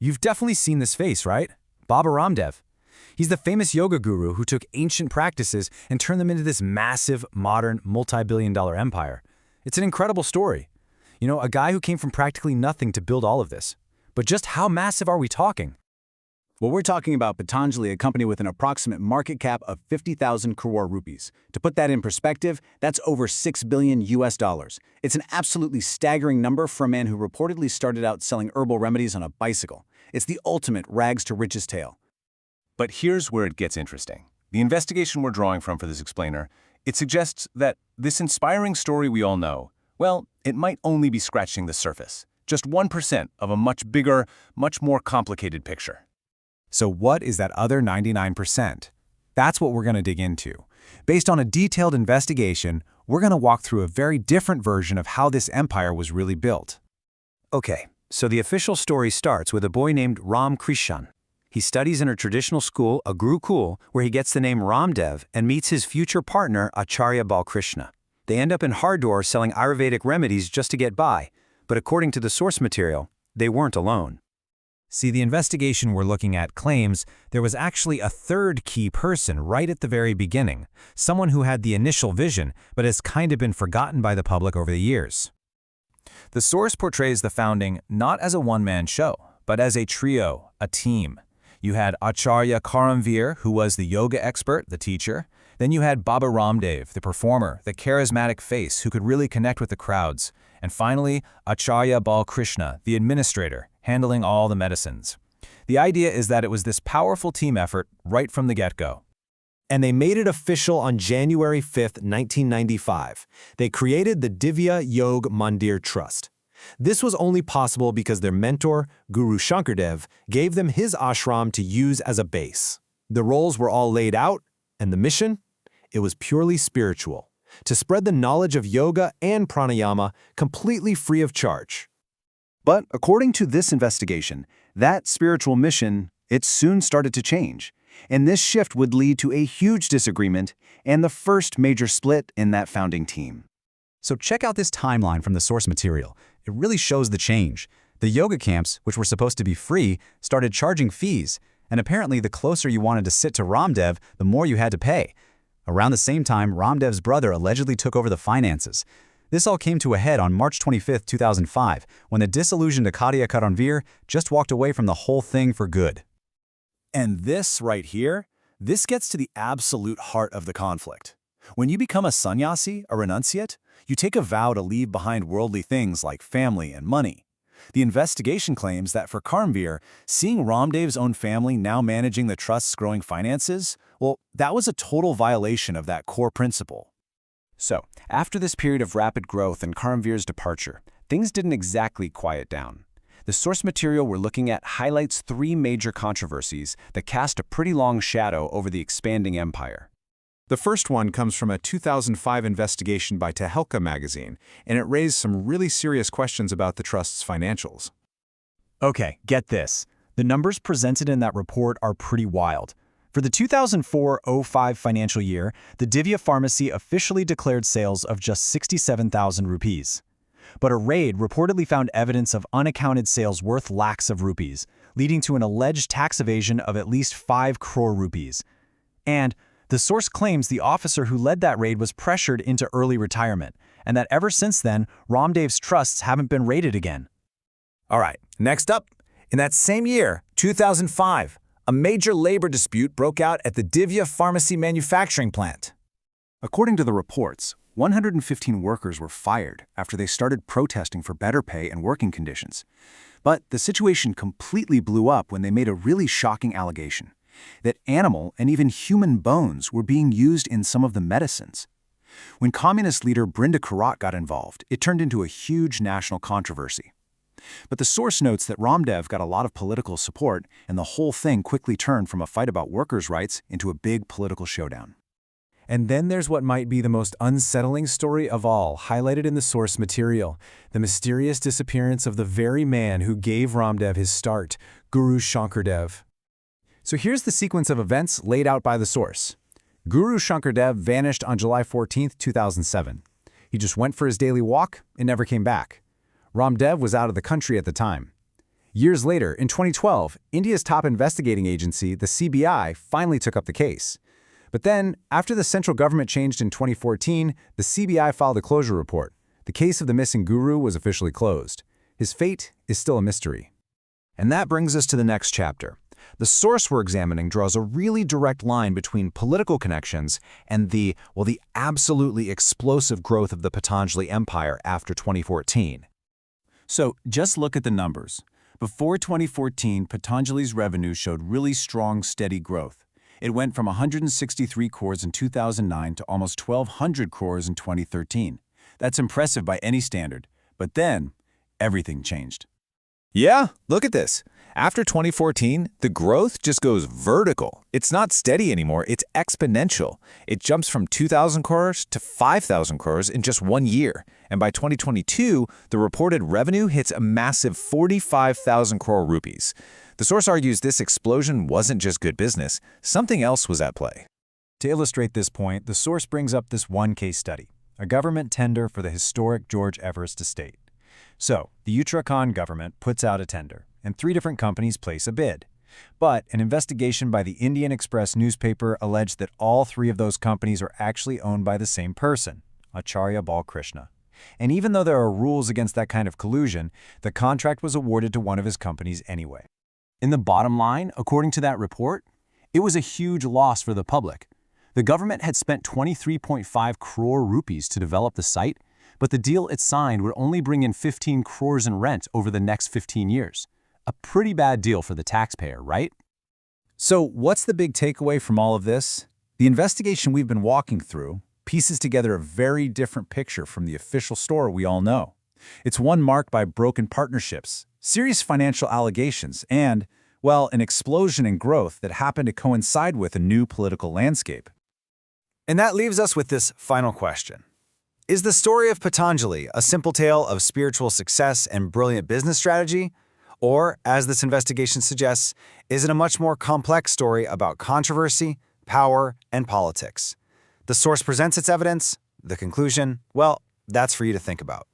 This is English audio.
You've definitely seen this face, right? Baba Ramdev. He's the famous yoga guru who took ancient practices and turned them into this massive, modern, multi-billion-dollar empire. It's an incredible story. You know, a guy who came from practically nothing to build all of this. But just how massive are we talking? Well, we're talking about Patanjali, a company with an approximate market cap of 50,000 crore rupees. To put that in perspective, that's over $6 billion US dollars. It's an absolutely staggering number for a man who reportedly started out selling herbal remedies on a bicycle. It's the ultimate rags to riches tale. But here's where it gets interesting. The investigation we're drawing from for this explainer, it suggests that this inspiring story we all know, well, it might only be scratching the surface. Just 1% of a much bigger, much more complicated picture. So what is that other 99%? That's what we're going to dig into. Based on a detailed investigation, we're going to walk through a very different version of how this empire was really built. Okay, so the official story starts with a boy named Ram Krishan. He studies in a traditional school, a Gurukul, where he gets the name Ramdev and meets his future partner, Acharya Balkrishna. They end up in Hardwar selling Ayurvedic remedies just to get by, but according to the source material, they weren't alone. See, the investigation we're looking at claims there was actually a third key person right at the very beginning, someone who had the initial vision but has kind of been forgotten by the public over the years. The source portrays the founding not as a one-man show, but as a trio, a team. You had Acharya Karamveer, who was the yoga expert, the teacher. Then you had Baba Ramdev, the performer, the charismatic face who could really connect with the crowds. And finally, Acharya Balkrishna, the administrator, handling all the medicines. The idea is that it was this powerful team effort right from the get-go. And they made it official on January 5th, 1995. They created the Divya Yog Mandir Trust. This was only possible because their mentor, Guru Shankar Dev, gave them his ashram to use as a base. The roles were all laid out, and the mission? It was purely spiritual, to spread the knowledge of yoga and pranayama completely free of charge. But according to this investigation, that spiritual mission, it soon started to change. And this shift would lead to a huge disagreement and the first major split in that founding team. So check out this timeline from the source material. It really shows the change. The yoga camps, which were supposed to be free, started charging fees. And apparently the closer you wanted to sit to Ramdev, the more you had to pay. Around the same time, Ramdev's brother allegedly took over the finances. This all came to a head on March 25, 2005, when the disillusioned Acharya Karamveer just walked away from the whole thing for good. And this right here, this gets to the absolute heart of the conflict. When you become a sannyasi, a renunciate, you take a vow to leave behind worldly things like family and money. The investigation claims that for Karamveer, seeing Ramdev's own family now managing the trust's growing finances, well, that was a total violation of that core principle. So, after this period of rapid growth and Karamveer's departure, things didn't exactly quiet down. The source material we're looking at highlights three major controversies that cast a pretty long shadow over the expanding empire. The first one comes from a 2005 investigation by Tehelka magazine, and it raised some really serious questions about the trust's financials. Okay, get this. The numbers presented in that report are pretty wild. For the 2004-05 financial year, the Divya pharmacy officially declared sales of just 67,000 rupees. But a raid reportedly found evidence of unaccounted sales worth lakhs of rupees, leading to an alleged tax evasion of at least 5 crore rupees. And the source claims the officer who led that raid was pressured into early retirement, and that ever since then, Ramdev's trusts haven't been raided again. All right, next up, in that same year, 2005, a major labor dispute broke out at the Divya pharmacy manufacturing plant. According to the reports, 115 workers were fired after they started protesting for better pay and working conditions. But the situation completely blew up when they made a really shocking allegation that animal and even human bones were being used in some of the medicines. When communist leader Brinda Karat got involved, it turned into a huge national controversy. But the source notes that Ramdev got a lot of political support, and the whole thing quickly turned from a fight about workers' rights into a big political showdown. And then there's what might be the most unsettling story of all, highlighted in the source material, the mysterious disappearance of the very man who gave Ramdev his start, Guru Shankar Dev. So here's the sequence of events laid out by the source. Guru Shankar Dev vanished on July 14, 2007. He just went for his daily walk and never came back. Ramdev was out of the country at the time. Years later, in 2012, India's top investigating agency, the CBI, finally took up the case. But then, after the central government changed in 2014, the CBI filed a closure report. The case of the missing guru was officially closed. His fate is still a mystery. And that brings us to the next chapter. The source we're examining draws a really direct line between political connections and the absolutely explosive growth of the Patanjali empire after 2014. So just look at the numbers. Before 2014, Patanjali's revenue showed really strong, steady growth. It went from 163 crores in 2009 to almost 1,200 crores in 2013. That's impressive by any standard. But then, everything changed. Yeah, look at this. After 2014, the growth just goes vertical. It's not steady anymore, it's exponential. It jumps from 2,000 crores to 5,000 crores in just 1 year. And by 2022, the reported revenue hits a massive 45,000 crore rupees. The source argues this explosion wasn't just good business, something else was at play. To illustrate this point, the source brings up this one case study, a government tender for the historic George Everest estate. So, the Uttarakhand government puts out a tender, and 3 different companies place a bid. But an investigation by the Indian Express newspaper alleged that all 3 of those companies are actually owned by the same person, Acharya Balkrishna. And even though there are rules against that kind of collusion, the contract was awarded to one of his companies anyway. In the bottom line, according to that report, it was a huge loss for the public. The government had spent 23.5 crore rupees to develop the site, but the deal it signed would only bring in 15 crores in rent over the next 15 years. A pretty bad deal for the taxpayer, right? So what's the big takeaway from all of this? The investigation we've been walking through pieces together a very different picture from the official story we all know. It's one marked by broken partnerships, serious financial allegations, and, well, an explosion in growth that happened to coincide with a new political landscape. And that leaves us with this final question. Is the story of Patanjali a simple tale of spiritual success and brilliant business strategy? Or, as this investigation suggests, is it a much more complex story about controversy, power, and politics? The source presents its evidence. The conclusion, well, that's for you to think about.